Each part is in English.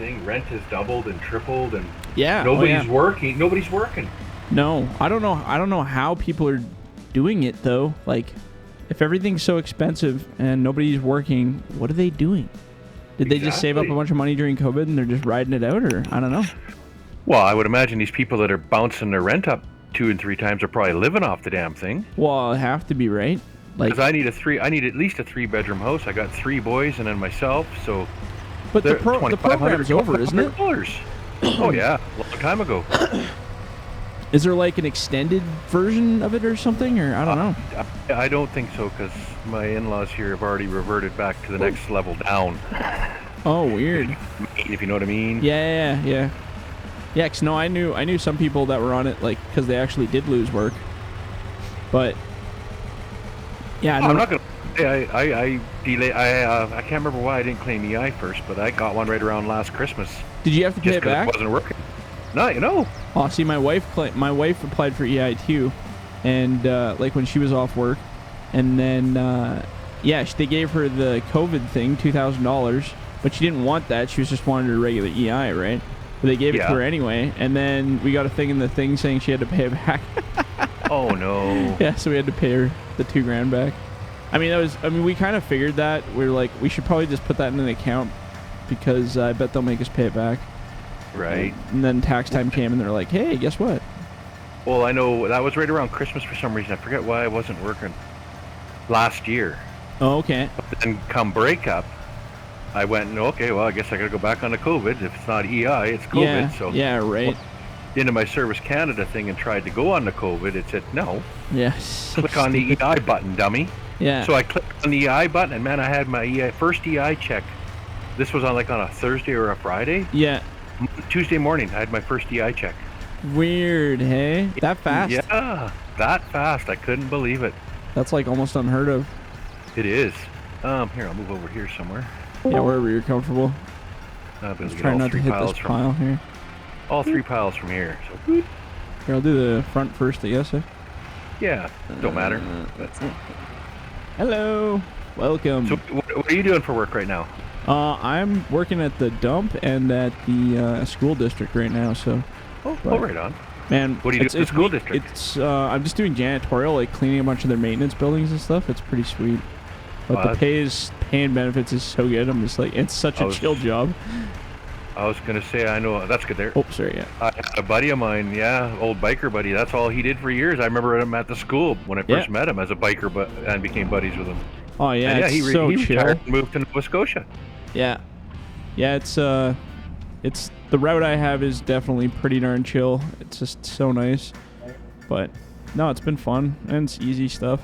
thing. Rent has doubled and tripled, and Yeah. nobody's working. Nobody's working. No, I don't know. I don't know how people are doing it though. Like, if everything's so expensive and nobody's working, what are they doing? Did they just save up a bunch of money during COVID and they're just riding it out, or I don't know. Well, I would imagine these people that are bouncing their rent up 2 and 3 times are probably living off the damn thing. Well, it have to be, right? Like, because I need at least a 3-bedroom house. I got 3 boys and then myself, so. But the program's over, isn't it? Oh yeah, a long time ago. Is there like an extended version of it or something, or I don't know? I don't think so, because my in-laws here have already reverted back to the next level down. Oh, weird. If you know what I mean. Yeah. Yeah, 'cause no, I knew some people that were on it, like, because they actually did lose work. But yeah, I'm not gonna. I can't remember why I didn't claim EI first, but I got one right around last Christmas. Did you have to pay it back? It wasn't working. No, you know. Oh, see, my wife applied for EI too, and like when she was off work, and then they gave her the COVID thing, $2,000, but she didn't want that. She was just wanted a regular EI, right? But they gave it to her anyway, and then we got a thing in the thing saying she had to pay it back. Oh no. Yeah, so we had to pay her the $2,000 back. I mean, we kind of figured that. We were like, we should probably just put that in an account because I bet they'll make us pay it back. Right. And then tax time came and they're like, hey, guess what? Well, I know that was right around Christmas for some reason. I forget why I wasn't working last year. Oh, okay. But then come breakup, I went, okay, well, I guess I got to go back on the COVID. If it's not EI, it's COVID. Yeah, so yeah, right. Into my Service Canada thing and tried to go on the COVID. It said, no. Yes. Click on the EI button, dummy. Yeah. So I clicked on the EI button, and man, I had my first EI check. This was on a Thursday or a Friday. Yeah. Tuesday morning, I had my first EI check. Weird, hey? That fast? Yeah, that fast. I couldn't believe it. That's like almost unheard of. It is. Here, I'll move over here somewhere. Yeah, wherever you're comfortable. Just try not to hit this pile here. All 3 piles from here. So. Here, I'll do the front first, I guess. Yeah, don't matter. Hello. Welcome. So what are you doing for work right now? I'm working at the dump and at the school district right now, so. Right on. Man, what do you do at the school district? I'm just doing janitorial, like cleaning a bunch of their maintenance buildings and stuff. It's pretty sweet. But the pay and benefits is so good. I'm just like, it's such a chill job. I was going to say, I know, that's good there. Oh, sorry, yeah. I had a buddy of mine, old biker buddy. That's all he did for years. I remember him at the school when I first met him as a biker, and became buddies with him. Oh, yeah, and he retired and moved to Nova Scotia. Yeah. Yeah, it's the route I have is definitely pretty darn chill. It's just so nice. But, no, it's been fun, and it's easy stuff.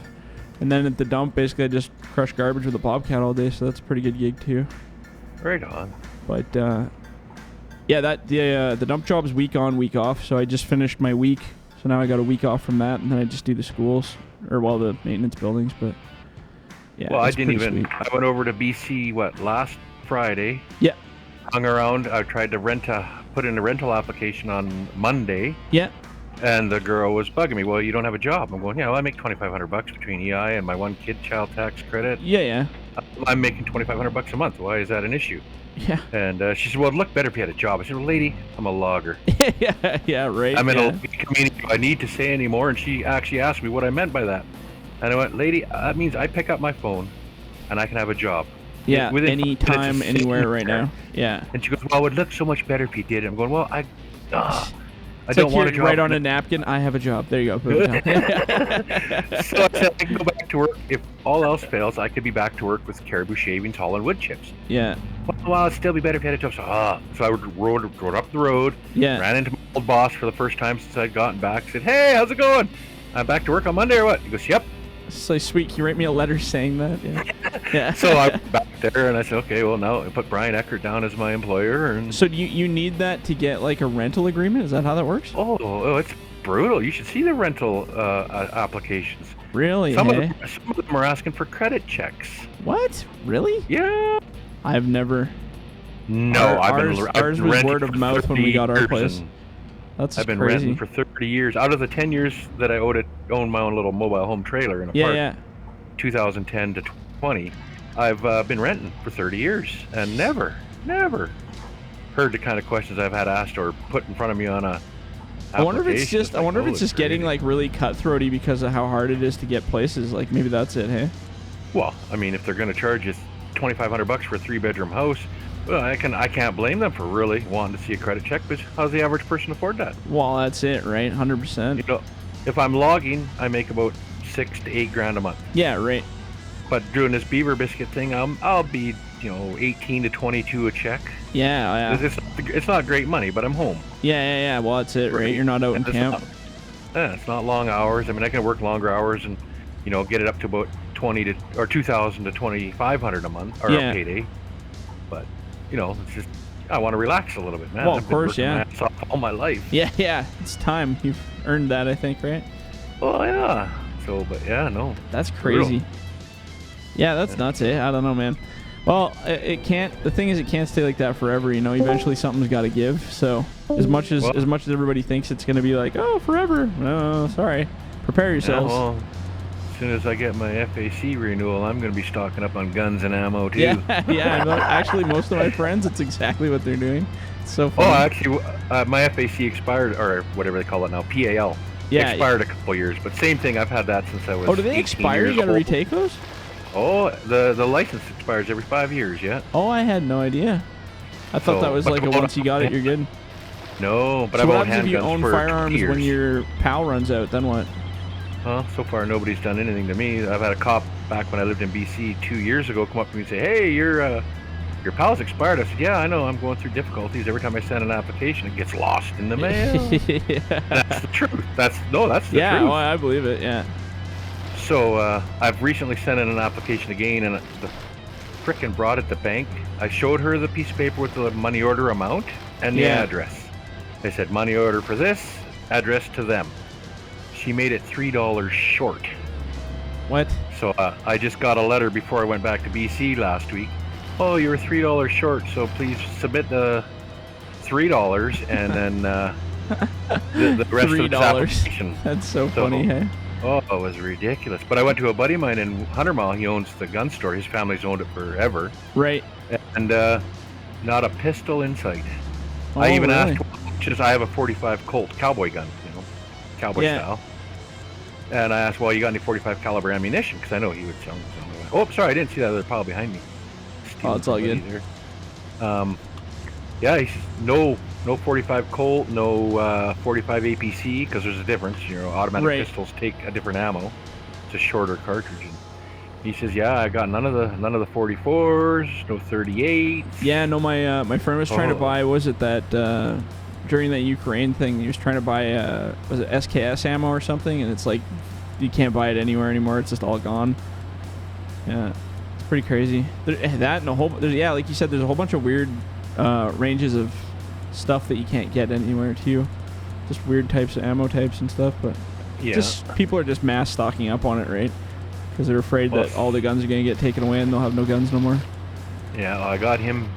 And then at the dump, basically, I just crush garbage with a bobcat all day, so that's a pretty good gig, too. Right on. But, yeah, the dump job's week on, week off, so I just finished my week. So now I got a week off from that, and then I just do the schools, the maintenance buildings, but, yeah. Well, I went over to BC, last Friday. Yeah. Hung around. I tried to put in a rental application on Monday. Yeah. And the girl was bugging me. Well, you don't have a job. I'm going, yeah, well, I make $2,500 between EI and my one kid child tax credit. Yeah. I'm making $2,500 a month. Why is that an issue? Yeah. And she said, well, it'd look better if you had a job. I said, well, lady, I'm a logger. yeah, right. I'm in a community. Do I need to say anymore? And she actually asked me what I meant by that. And I went, lady, that means I pick up my phone and I can have a job. Yeah, anytime, anywhere right now. Yeah. And she goes, well, it would look so much better if you did. I'm going, well, I don't want a job. Right on a napkin, I have a job. There you go. So I said I can go back to work. If all else fails, I could be back to work with caribou shavings, hauling wood chips. Yeah. Well, it'd still be better if you had a job. So I rode up the road. Yeah. Ran into my old boss for the first time since I'd gotten back. Said, hey, how's it going? I'm back to work on Monday or what? He goes, yep. It's like, sweet, can you write me a letter saying that? Yeah. So I went back there and I said, okay, well, now I put Brian Eckert down as my employer. And so do you need that to get like a rental agreement? Is that how that works? Oh, it's brutal. You should see the rental applications. Really? Some of them are asking for credit checks. What? Really? Yeah. I've never. No, ours was word of mouth when we got our place. I've been renting for 30 years. Out of the 10 years that I owned my own little mobile home trailer in a park, 2010 to 20, I've been renting for 30 years and never heard the kind of questions I've had asked or put in front of me on a. I wonder if it's application. just. I like, wonder if oh, it's just getting like really cutthroaty because of how hard it is to get places. Like maybe that's it. Hey. Well, I mean, if they're going to charge you $2,500 for a 3-bedroom house, well, I can't blame them for really wanting to see a credit check. Because how's the average person afford that? Well, that's it, right? 100%. You know, if I'm logging, I make about $6,000 to $8,000 a month. Yeah, right. But doing this beaver biscuit thing, I'll be 18 to 22 a check. Yeah. It's not great money, but I'm home. Yeah. Well, that's it, right? You're not out in camp. It's not long hours. I mean, I can work longer hours and get it up to about 2,000 to 2,500 a month or a payday. But it's just I want to relax a little bit, man. Well, I've of course, been working my ass off all my life. Yeah. It's time. You've earned that, I think, right? Well, yeah. So, but yeah, no. That's crazy. Yeah, that's nuts, eh? I don't know, man. Well, it can't. The thing is, it can't stay like that forever. Eventually something's got to give. So, as much as everybody thinks it's going to be like, oh, forever. No, sorry. Prepare yourselves. Yeah, well, as soon as I get my FAC renewal, I'm going to be stocking up on guns and ammo too. Yeah. Actually, most of my friends, it's exactly what they're doing. It's so funny. Oh, actually, my FAC expired, or whatever they call it now, PAL. Yeah. Expired a couple years, but same thing. I've had that since I was. Oh, do they expire? You got to retake those? Oh, the license expires every 5 years, yeah. Oh, I had no idea. I thought that was like a once you got it, you're good. No, but so I've what owned happens if you handguns own for firearms 20 years. when your PAL runs out? Then what? Well, so far nobody's done anything to me. I've had a cop back when I lived in BC 2 years ago come up to me and say, "Hey, your PAL's expired." I said, "Yeah, I know. I'm going through difficulties. Every time I send an application, it gets lost in the mail." Yeah. That's the truth. That's the truth. Yeah, well, I believe it. Yeah. So I've recently sent in an application again, and the frickin' brought it to bank. I showed her the piece of paper with the money order amount and the address. They said money order for this, address to them. She made it $3 short. What? So I just got a letter before I went back to BC last week. Oh, you're $3 short, so please submit the $3 and then the rest of the application. That's so funny, hey? Oh, it was ridiculous. But I went to a buddy of mine in Hunter Mile. He owns the gun store. His family's owned it forever. Right. And not a pistol in sight. Oh, I even really? asked, I have a 45 Colt cowboy gun, cowboy style. And I asked, well, you got any 45 caliber ammunition? Because I know he would sell them. Oh, sorry, I didn't see that other pile behind me. Oh, it's all good. Yeah, he says, no 45 Colt, no 45 APC, because there's a difference. Automatic pistols take a different ammo. It's a shorter cartridge. And he says, yeah, I got none of the 44s, no 38s. Yeah, no, my friend was trying to buy. Was it that during that Ukraine thing? He was trying to buy was it SKS ammo or something? And it's like you can't buy it anywhere anymore. It's just all gone. Yeah, it's pretty crazy. That and a whole like you said, there's a whole bunch of weird ranges of stuff that you can't get anywhere too. Just weird types of ammo types and stuff. But just people are just mass stocking up on it, right? Because they're afraid that all the guns are going to get taken away and they'll have no guns no more. Yeah, I got him.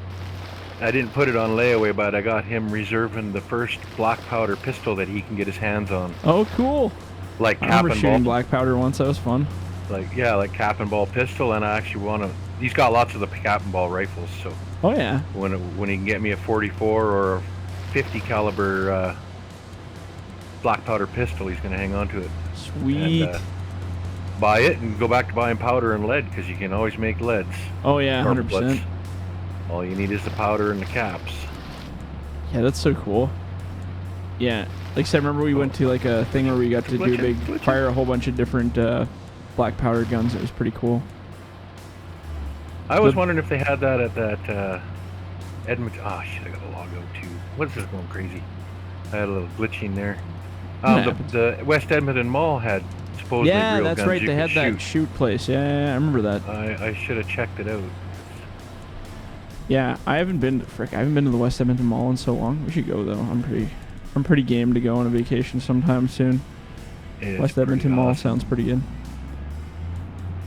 I didn't put it on layaway, but I got him reserving the first black powder pistol that he can get his hands on. Oh, cool. Like cap and ball. I remember shooting black powder once. That was fun. Like cap and ball pistol, and I actually want to. He's got lots of the cap and ball rifles, so. Oh yeah. When he can get me a 44 or a 50 caliber black powder pistol, he's going to hang on to it. Sweet. And, buy it and go back to buying powder and lead, because you can always make leads. Oh yeah, 100%. All you need is the powder and the caps. Yeah, that's so cool. Yeah, like I said, remember we went to like a thing where we got to do fire a whole bunch of different black powder guns. It was pretty cool. I was wondering if they had that at that Edmonton. Oh shit, I got a log out too. What is this going crazy? I had a little glitching there. The West Edmonton Mall had supposedly real guns. Yeah, that's right. They had that shoot place. Yeah, I remember that. I should have checked it out. Yeah, I haven't been to the West Edmonton Mall in so long. We should go though. I'm pretty game to go on a vacation sometime soon. West Edmonton Mall sounds pretty good.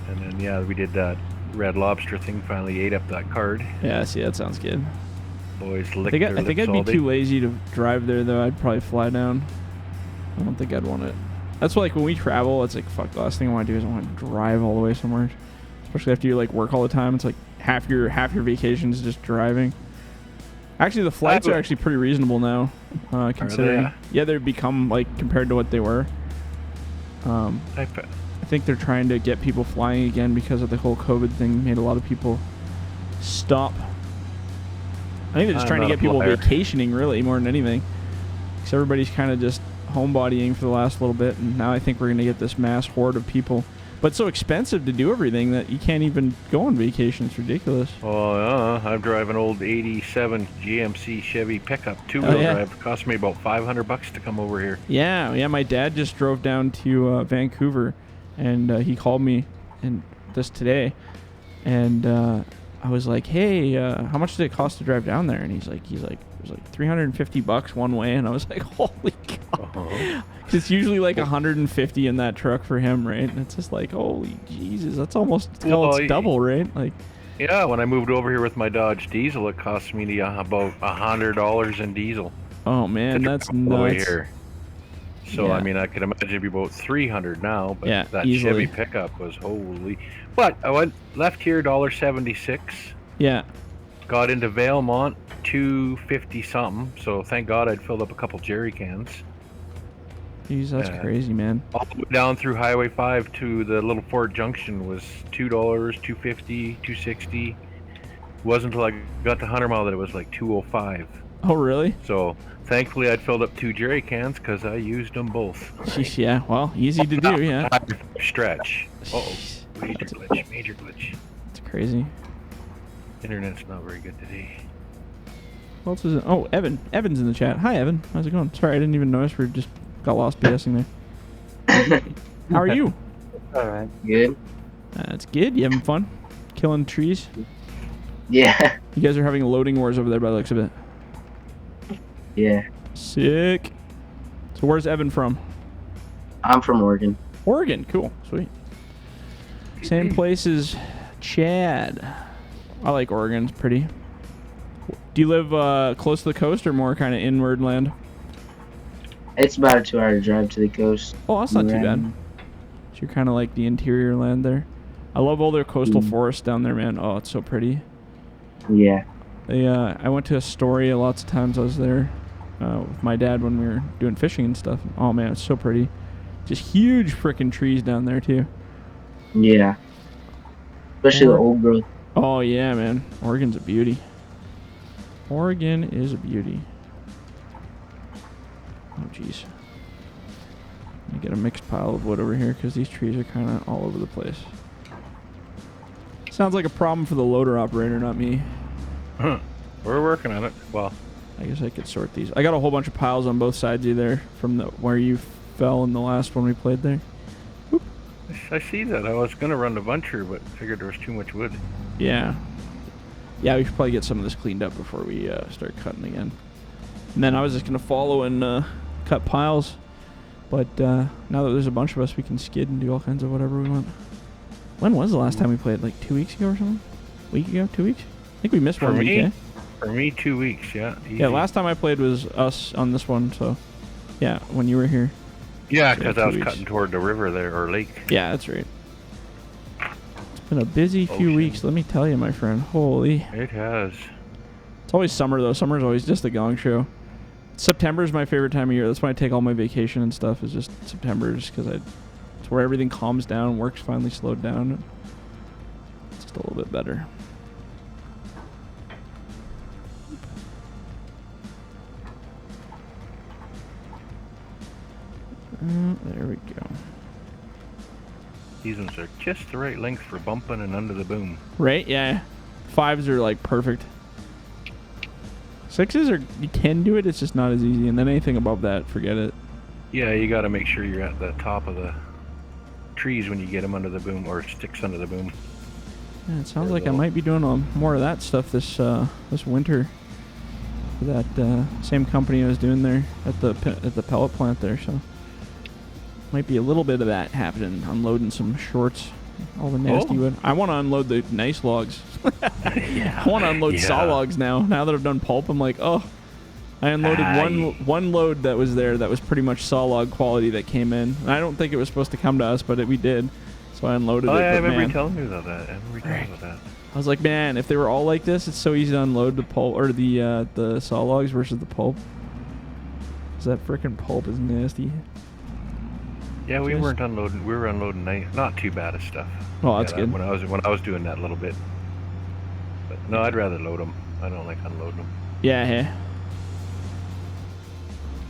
And then we did that Red Lobster thing. Finally ate up that card. Yeah, see, that sounds good. Boys licked their lips. I think I'd be too lazy to drive there though. I'd probably fly down. I don't think I'd want it. That's why, like, when we travel, it's like, fuck, the last thing I want to do is I want to drive all the way somewhere. Especially after you like work all the time. It's like half your vacation is just driving. Actually, the flights are actually pretty reasonable now, considering. Yeah, they've become like compared to what they were. I think they're trying to get people flying again because of the whole COVID thing. Made a lot of people stop. I think they're just trying to get people vacationing, really, more than anything. Because everybody's kind of just homebodying for the last little bit, and now I think we're going to get this mass horde of people. But it's so expensive to do everything that you can't even go on vacation. It's ridiculous. Oh, I drive an old 87 GMC Chevy pickup, two-wheel drive. It cost me about $500 to come over here. Yeah. My dad just drove down to Vancouver, and he called me today, and I was like, "Hey, how much did it cost to drive down there?" And he's like, it was like $350 one way, and I was like, "Holy cow!" It's usually like 150 in that truck for him, right? And it's just like, holy Jesus, that's almost it's double, right? Like, yeah, when I moved over here with my Dodge Diesel, it cost me about $100 in diesel. Oh man, that's nuts. Here. So I mean, I could imagine it'd be about 300 now, but that easily. Chevy pickup was holy. But I left here $1.76. Yeah. Got into Valemont, $2.50 something. So thank God I'd filled up a couple jerry cans. Jeez, that's crazy, man. All the way down through Highway 5 to the little Fort Junction was $2, $2.50, $2.60. It wasn't until I got to 100 Mile that it was like $2.05. Oh, really? So thankfully I'd filled up 2 jerry cans because I used them both. Jeez, yeah, well, easy to do, yeah. Stretch. Uh-oh. Major glitch. It's crazy. Internet's not very good today. Who else is it? Oh, Evan. Evan's in the chat. Hi, Evan. How's it going? Sorry, I didn't even notice. We just got lost BSing there. How are you? All right. Good. That's good. You having fun? Killing trees? Yeah. You guys are having loading wars over there by the looks of it. Yeah. Sick. So where's Evan from? I'm from Oregon. Oregon. Cool. Sweet. Same place as Chad. I like Oregon. It's pretty. Do you live close to the coast or more kind of inward land? It's about a 2-hour drive to the coast. Oh, that's not too bad. So you're kind of like the interior land there. I love all their coastal forests down there, man. Oh, it's so pretty. Yeah. I went to Astoria lots of times. I was there with my dad when we were doing fishing and stuff. Oh, man, it's so pretty. Just huge freaking trees down there, too. Yeah. Especially the old growth. Oh, yeah, man. Oregon's a beauty. Oregon is a beauty. Oh, jeez. Let me get a mixed pile of wood over here because these trees are kind of all over the place. Sounds like a problem for the loader operator, not me. Huh. We're working on it. Well, I guess I could sort these. I got a whole bunch of piles on both sides of you there from where you fell in the last one we played there. Whoop. I see that. I was going to run the buncher, but figured there was too much wood. Yeah. Yeah, we should probably get some of this cleaned up before we start cutting again. And then I was just going to follow and cut piles. But now that there's a bunch of us, we can skid and do all kinds of whatever we want. When was the last time we played? Like 2 weeks ago or something? A week ago? 2 weeks? I think we missed one week, eh? For me, 2 weeks, yeah. Easy. Yeah, last time I played was us on this one, so... Yeah, when you were here. Yeah, because I was cutting toward the river there, or lake. Yeah, that's right. It's been a busy few weeks, let me tell you, my friend. Holy. It has. It's always summer, though. Summer's always just a gong show. September's my favorite time of year. That's when I take all my vacation and stuff, is just September, just because it's where everything calms down, work's finally slowed down. It's just a little bit better. There we go. These ones are just the right length for bumping and under the boom. Right? Yeah. 5s are like perfect. 6s are, you can do it, it's just not as easy. And then anything above that, forget it. Yeah, you got to make sure you're at the top of the trees when you get them under the boom, or sticks under the boom. Yeah, it sounds like I might be doing more of that stuff this winter. For that same company I was doing there at the pellet plant there, so might be a little bit of that happening. Unloading some shorts, all the nasty wood. I want to unload the nice logs. Yeah. I want to unload saw logs now. Now that I've done pulp, I'm like, oh, I unloaded one load that was there that was pretty much saw log quality that came in. And I don't think it was supposed to come to us, but we did. So I unloaded it. I remember you telling me about that. I was like, man, if they were all like this, it's so easy to unload the pulp or the saw logs versus the pulp. 'Cause that freaking pulp is nasty. Yeah, we weren't unloading. We were unloading not too bad of stuff. Oh, that's good. When I was doing that a little bit. But no, I'd rather load them. I don't like unloading them. Yeah, hey.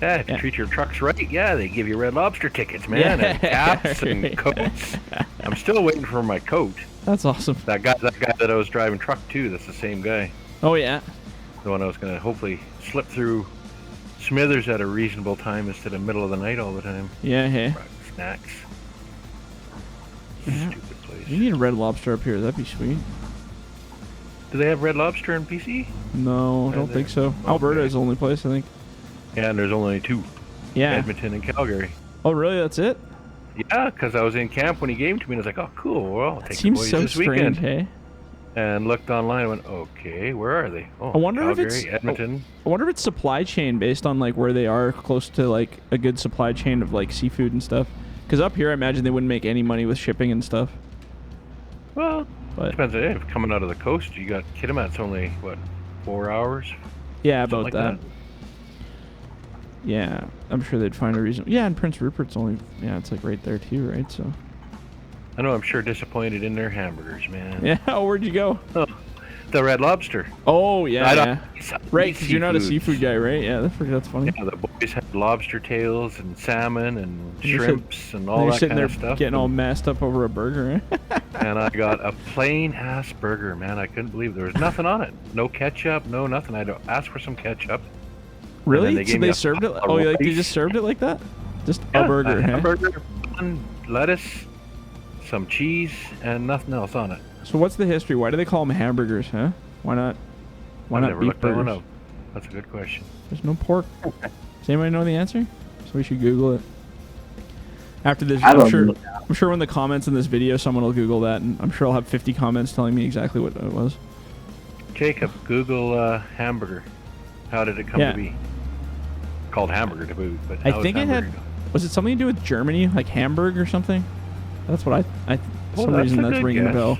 Yeah, if you treat your trucks right, yeah, they give you Red Lobster tickets, man, and caps and coats. I'm still waiting for my coat. That's awesome. That guy that I was driving truck to, that's the same guy. Oh yeah. The one I was gonna hopefully slip through Smithers at a reasonable time instead of middle of the night all the time. Yeah, hey. Snacks. Yeah. Stupid place. We need a Red Lobster up here. That'd be sweet. Do they have Red Lobster in PC? No, I don't think so. Alberta is the only place, I think. Yeah, and there's only 2. Yeah. Edmonton and Calgary. Oh, really? That's it? Yeah, because I was in camp when he gave them to me, and I was like, oh, cool. Well, I'll take the Seems boys so this strange, weekend. hey? And looked online and went, okay, where are they? Oh, I wonder Calgary, if it's Edmonton. I wonder if it's supply chain based on like where they are close to like a good supply chain of like seafood and stuff. Because up here, I imagine they wouldn't make any money with shipping and stuff. Well, But depends. If coming out of the coast, you got Kitimat's only, what, 4 hours? yeah, about like that. Yeah, I'm sure they'd find a reason. Yeah, and Prince Rupert's only it's like right there too, right? So. I know I'm sure disappointed in their hamburgers, man. Yeah, where'd you go? Oh, the Red Lobster. Oh yeah, I yeah. don't Right, eat because you're not a seafood. seafood guy, right? Yeah, that's funny. Yeah, the boys had lobster tails and salmon and You're shrimps and And all you're that sitting kind there of stuff. getting all messed up over a burger, eh? And I got a plain ass burger, man. I couldn't believe there was nothing on it. No ketchup, no nothing. I had to ask for some ketchup. Really? they So gave me they a served it? pile Oh, of like they rice. just served it like that? Just Yeah, a burger, a huh? hamburger, bun, lettuce, some cheese, and nothing else on it. So what's the history? Why do they call them hamburgers, huh? Why not? Why I've not never beef looked that one burgers? up. That's a good question. There's no pork. Does anybody know the answer? So we should Google it. After this, I I'm don't sure. know. I'm sure when the comments in this video, someone will Google that, and I'm sure I'll have 50 comments telling me exactly what it was. Jacob, Google hamburger. How did it come Yeah. to be? Called hamburger to boot, but I how is think it had. hamburger? Was it something to do with Germany, like Hamburg or something? That's what I for Well, some that's reason a that's good ringing a guess. bell.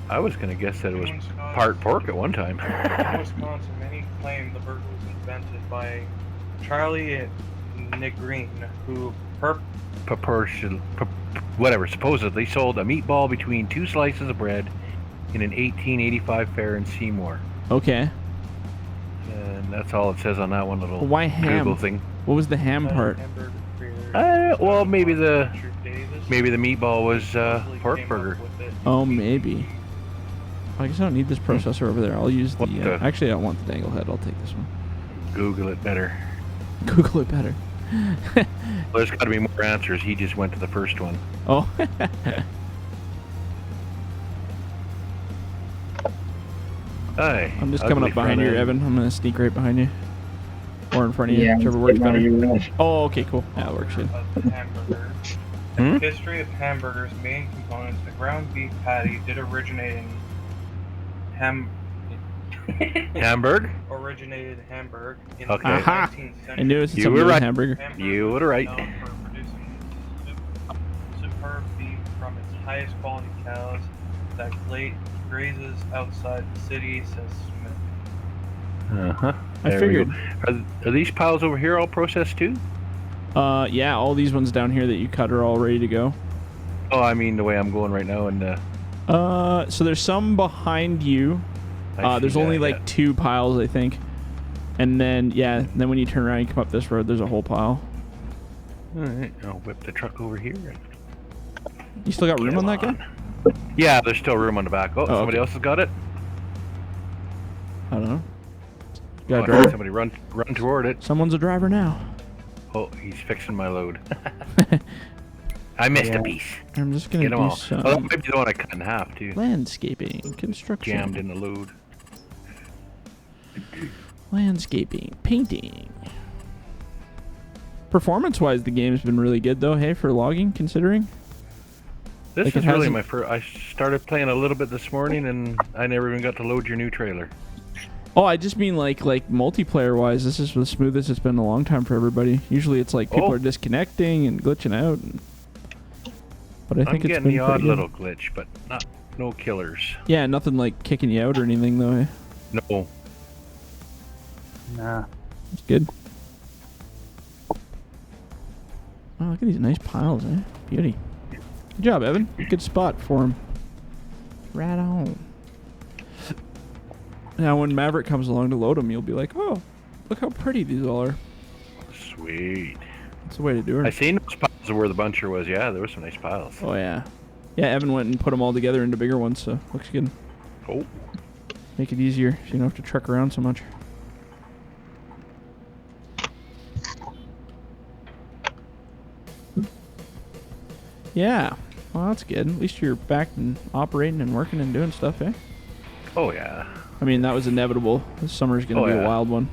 I was gonna guess that it was part pork at one time. In Wisconsin, many claim the burger was invented by Charlie Negreen, who Supposedly sold a meatball between 2 slices of bread in an 1885 fair in Seymour. Okay. And that's all it says on that one little Well, why ham? Google thing. What was the ham part? Well, maybe the meatball was pork burger. Oh, maybe. I guess I don't need this processor over there. I'll use the. What the- Actually, I don't want the dangle head. I'll take this one. Google it better. Google it better. Well, there's got to be more answers. He just went to the first one. Oh. Hi. I'm just ugly coming up behind front you, end. Evan. I'm gonna sneak right behind you, or in front of you, Yeah, whichever I'm works getting out better. of your way. Oh, okay, cool. Yeah, it works good. Of hamburger. Hmm? The history of hamburgers' main components, the ground beef patty did originate in Hamburg? originated in Hamburg in Okay. the Aha! 19th century. I knew it was You something were to do with right. hamburger. Hamburg You was were right. known for producing superb beef from its highest quality cows that grazes outside the city, says Smith. Uh-huh. I There we figured. go. Are these piles over here all processed too? Yeah, all these ones down here that you cut are all ready to go. Oh, I mean the way I'm going right now, and So there's some behind you. I see There's that, only yeah. like 2 piles, I think. And then, then when you turn around and come up this road, there's a whole pile. All right, I'll whip the truck over here. And You still got room get on that guy? Yeah, there's still room on the back. Oh, somebody okay. else has got it. I don't know. Oh, You got I a heard driver? somebody run toward it. Someone's a driver now. Oh, he's fixing my load. I missed a piece. I'm just gonna Get them do all. some Oh, that might be the one I cut in half too. landscaping, construction, Jammed in the load. landscaping, painting. Performance-wise, the game's been really good though. Hey, for logging, considering. This Like, it is really hasn't- my first. I started playing a little bit this morning, and I never even got to load your new trailer. Oh, I just mean like multiplayer-wise. This is the smoothest it's been in a long time for everybody. Usually, it's like people Oh. are disconnecting and glitching out. But I I'm think it's getting been the odd pretty good. little glitch, but No killers. Yeah, nothing like kicking you out or anything though. Eh? No. Nah. It's good. Oh, look at these nice piles, eh? Beauty. Good job, Evan. Good spot for him. Right on. Now, when Maverick comes along to load them, you'll be like, oh, look how pretty these all are. Sweet. That's the way to do it. I seen those piles of where the buncher was. Yeah, there were some nice piles. Oh, yeah. Yeah, Evan went and put them all together into bigger ones, so looks good. Oh. Make it easier so you don't have to truck around so much. Yeah. Well, that's good. At least you're back and operating and working and doing stuff, eh? Oh, yeah. I mean, that was inevitable. This summer's going to be a wild one.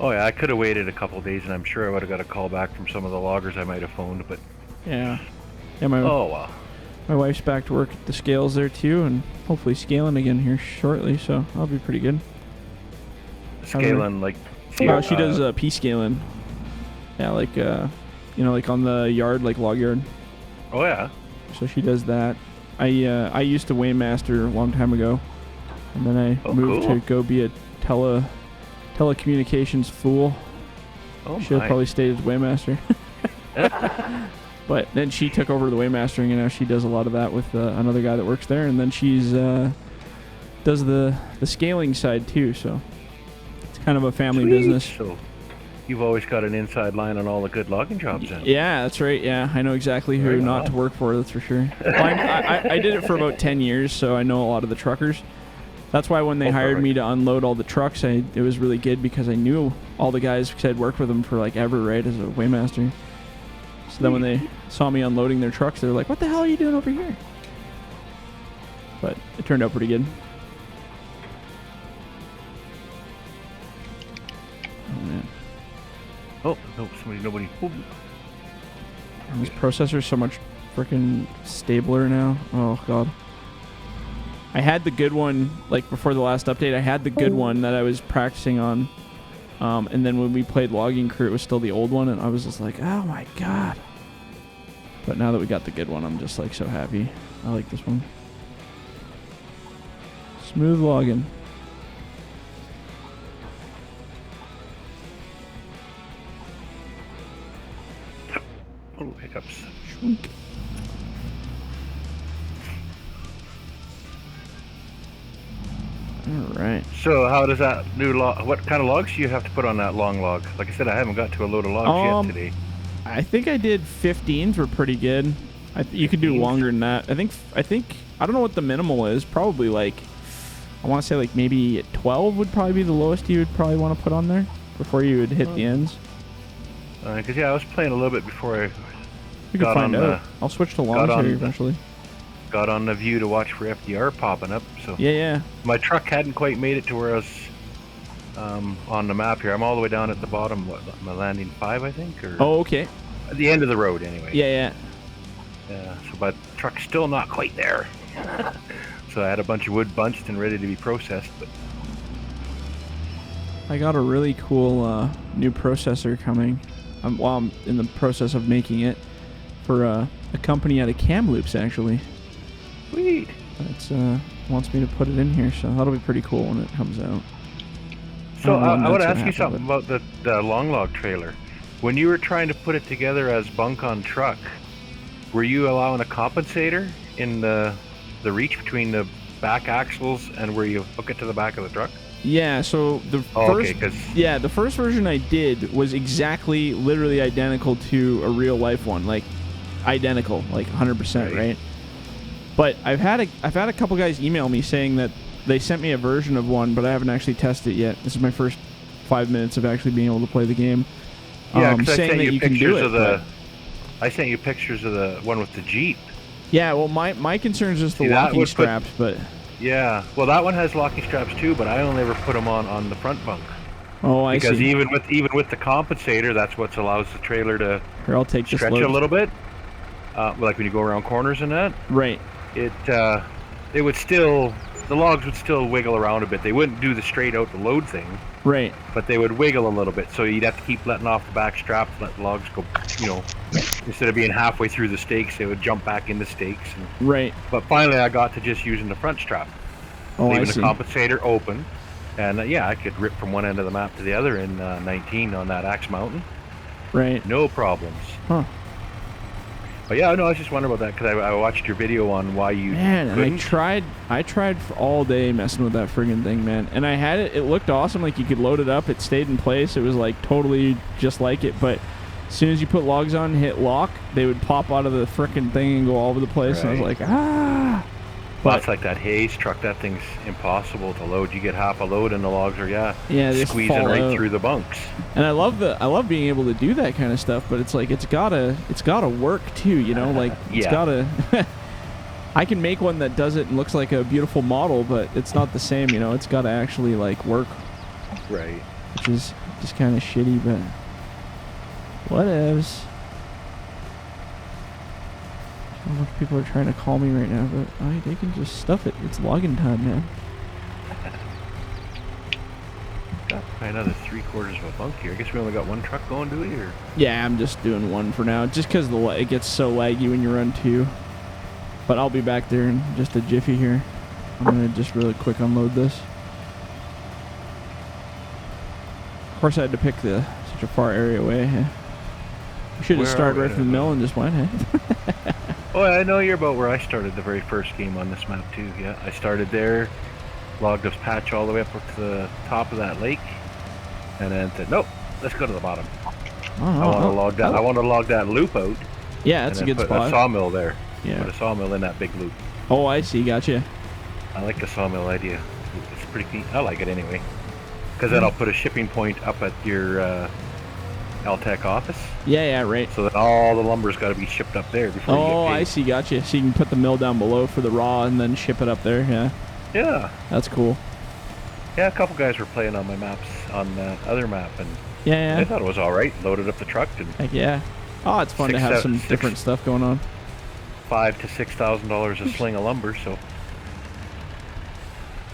Oh, yeah. I could have waited a couple of days, and I'm sure I would have got a call back from some of the loggers I might have phoned, but... Yeah. Yeah, Oh, wow. My wife's back to work at the scales there, too, and hopefully scaling again here shortly, so that'll be pretty good. Scaling, like... she does P-scaling. Yeah, like, you know, like on the yard, like log yard. Oh, yeah. So she does that. I used to weighmaster a long time ago, and then I moved to go be a telecommunications fool. Oh, Should have probably stayed as weighmaster. But then she took over the waymastering, and now she does a lot of that with another guy that works there, and then she's does the scaling side too. So it's kind of a family business. So you've always got an inside line on all the good logging jobs then. Yeah, that's right. Yeah, I know exactly who not to work for, that's for sure. Well, I did it for about 10 years, so I know a lot of the truckers. That's why when they hired me to unload all the trucks, it was really good because I knew all the guys because I'd worked with them for like ever, right, as a weighmaster. So then when they saw me unloading their trucks, they were like, what the hell are you doing over here? But it turned out pretty good. Oh, man. Oh, no, nobody. Oh. This processor's so much freaking stabler now. Oh, God. I had the good one, like before the last update, I had the good one that I was practicing on. And then when we played Logging Crew, it was still the old one, and I was just like, oh my God. But now that we got the good one, I'm just like so happy. I like this one. Smooth logging. Oh, hiccups. Shwink. All right. So how does that new log? What kind of logs do you have to put on that long log? Like I said, I haven't got to a load of logs yet today. I think I did 15s were pretty good. You could do longer than that. I think I don't know what the minimal is. Probably like I want to say like maybe 12 would probably be the lowest you would probably want to put on there before you would hit the ends. Because I was playing a little bit before We can find out. I'll switch to longs here eventually. Got on the view to watch for FDR popping up. So yeah. My truck hadn't quite made it to where I was on the map here. I'm all the way down at the bottom. What, my landing 5, I think? Or oh, okay. At the end of the road, anyway. Yeah. Yeah. So my truck's still not quite there. So I had a bunch of wood bunched and ready to be processed, but I got a really cool new processor coming. I'm in the process of making it for a company out of Kamloops, actually. Sweet. That's wants me to put it in here, so that'll be pretty cool when it comes out. So I want to ask you something about the long log trailer. When you were trying to put it together as bunk on truck, were you allowing a compensator in the reach between the back axles and where you hook it to the back of the truck? Yeah, so the first version I did was literally identical to a real life one, like identical, like 100%, right? But I've had a couple guys email me saying that they sent me a version of one, but I haven't actually tested it yet. This is my first 5 minutes of actually being able to play the game. Yeah, because saying that you can do it. I sent you pictures of the one with the Jeep. Yeah, well, my concern is just the locking straps, but... Yeah, well, that one has locking straps too, but I only ever put them on the front bunk. Oh, I see. Because even with the compensater, that's what allows the trailer to stretch a little bit. Like when you go around corners and that. Right. It would still, the logs would still wiggle around a bit. They wouldn't do the straight out the load thing. Right. but they would wiggle a little bit, so you'd have to keep letting off the back straps, let the logs go, you know, instead of being halfway through the stakes, they would jump back into stakes. And, Right. but finally, I got to just using the front strap, Oh, I leaving see. the compensator open, and yeah, I could rip from one end of the map to the other in 19 on that Axe Mountain, Right. no problems. Huh. But yeah, no, I was just wondering about that because I watched your video on why you Man, and couldn't. I tried for all day messing with that friggin' thing, man. And I had it. It looked awesome. Like you could load it up. It stayed in place. It was like totally just like it. But as soon as you put logs on, hit lock, they would pop out of the frickin' thing and go all over the place. And I was Right. like, ah. Well, But it's like that haze truck. That thing's impossible to load. You get half a load, and the logs are yeah, they just squeezing fall right out. through the bunks. And I love being able to do that kind of stuff. But it's like it's gotta work too. You know, like it's Yeah. gotta. I can make one that does it and looks like a beautiful model, but it's not the same. You know, it's gotta actually like work, Right. which is just kind of shitty. But whatevs. I don't know if people are trying to call me right now, but they can just stuff it. It's login time, man. Got another 3/4 of a bunk here. I guess we only got one truck going, do we? Or Yeah, I'm just doing one for now, just because it gets so laggy when you run two. But I'll be back there in just a jiffy here. I'm gonna just really quick unload this. Of course, I had to pick such a far area away. Huh? We should have Where started are we right from the mill and just went. Huh? oh, I know you're about where I started the very first game on this map too. Yeah, I started there, logged this patch all the way up to the top of that lake, and then said, nope, let's go to the bottom. I want to log that. I want to log that loop out. Yeah, that's a and then good put spot. a sawmill there. Yeah. Put a sawmill in that big loop. Oh, I see. Gotcha. I like the sawmill idea. It's pretty neat. I like it anyway. Because then I'll put a shipping point up at your LTech office, Yeah, right. so that all the lumber's got to be shipped up there before you get Oh, paid. I see. Gotcha. So you can put the mill down below for the raw and then ship it up there. Yeah, Yeah. that's cool. Yeah, a couple guys were playing on my maps on that other map, and Yeah, I yeah. thought it was all right. Loaded up the truck, and Heck yeah. Oh, it's fun to have some different stuff going on. $5,000 to $6,000 a sling of lumber. So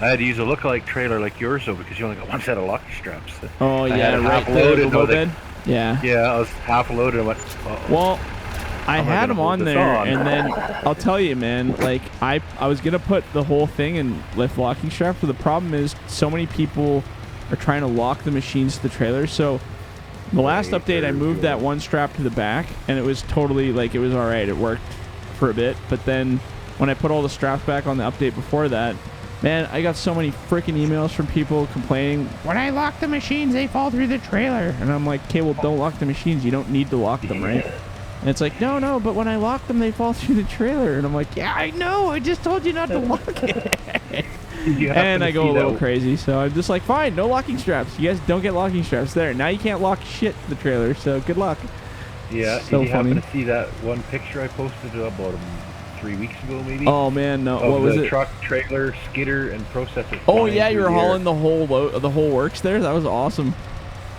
I had to use a lookalike trailer like yours though, because you only got one set of lucky straps. Oh, I yeah, had it right. half loaded, The though, low they- bed. Yeah. Yeah, I was half loaded. I went, uh-oh. Well, I How am I had gonna them hold on this there, on? and then I'll tell you, man. Like I was gonna put the whole thing in lift locking straps, but the problem is so many people are trying to lock the machines to the trailer. So the last Right, update, I very moved good. that one strap to the back, and it was totally like it was all right. It worked for a bit, but then when I put all the straps back on the update before that, man, I got so many freaking emails from people complaining, when I lock the machines, they fall through the trailer. And I'm like, okay, well, don't lock the machines. You don't need to lock them, right? And it's like, no, but when I lock them, they fall through the trailer. And I'm like, yeah, I know. I just told you not to lock it. Did you happen And to I go see a little that- crazy. So I'm just like, fine, no locking straps. You guys don't get locking straps there. Now you can't lock shit to the trailer. So good luck. Yeah, So did you happen funny. to see that one picture I posted about 3 weeks ago, maybe? Oh, man, no. Of What was the it? truck, trailer, skidder, and processor. Oh, flying yeah, you through were the air. hauling the whole works there. That was awesome.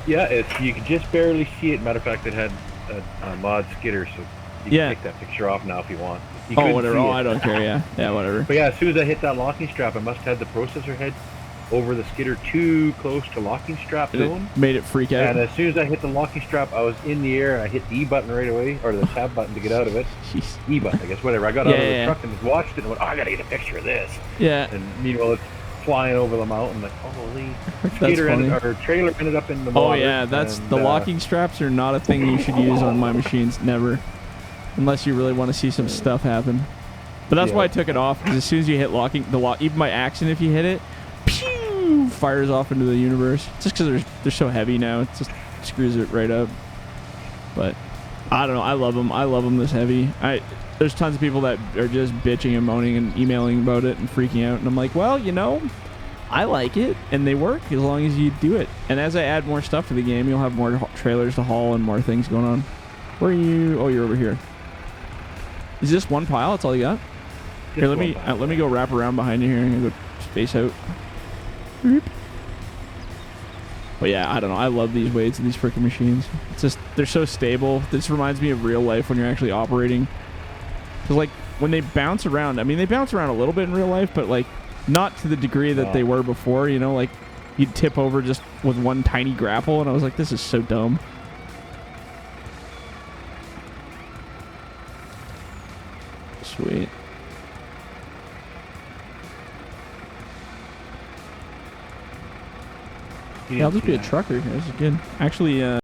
Yeah, you could just barely see it. Matter of fact, it had a mod skidder, so you Yeah. can take that picture off now if you want. You Oh, couldn't whatever. see Oh, it. I don't care. Yeah, yeah, whatever. But yeah, as soon as I hit that locking strap, I must have had the processor head over the skidder too close to locking strap It zone. made it freak out. And as soon as I hit the locking strap, I was in the air and I hit the E button right away, or the tab button to get out of it. Jeez. E button, I guess, whatever. I got out of the Yeah. truck and just watched it and went, oh, I gotta get a picture of this. Yeah, And meanwhile, it's flying over the mountain, like, holy. that's Skidder funny. or trailer ended up in the Oh water. yeah, that's and, the locking straps are not a thing you should use on my machines, never, unless you really want to see some stuff happen. But that's why I Yeah. took it off, because as soon as you hit locking, even my Accent, if you hit it, pew, fires off into the universe. Just because they're so heavy now, it just screws it right up. But I don't know, I love them. I love them this heavy. There's tons of people that are just bitching and moaning and emailing about it and freaking out, and I'm like, well, you know, I like it, and they work as long as you do it. And as I add more stuff to the game, you'll have more trailers to haul and more things going on. Where are you? Oh, you're over here. Is this one pile? That's all you got? Here, let me go wrap around behind you here and go space out. Boop. But yeah, I don't know. I love these weights and these freaking machines. It's just, they're so stable. This reminds me of real life when you're actually operating. Because like when they bounce around, I mean, they bounce around a little bit in real life, but like not to the degree that they were before, you know, like you'd tip over just with one tiny grapple, and I was like, this is so dumb. Sweet. Yeah, I'll just be a trucker. This is good. Actually,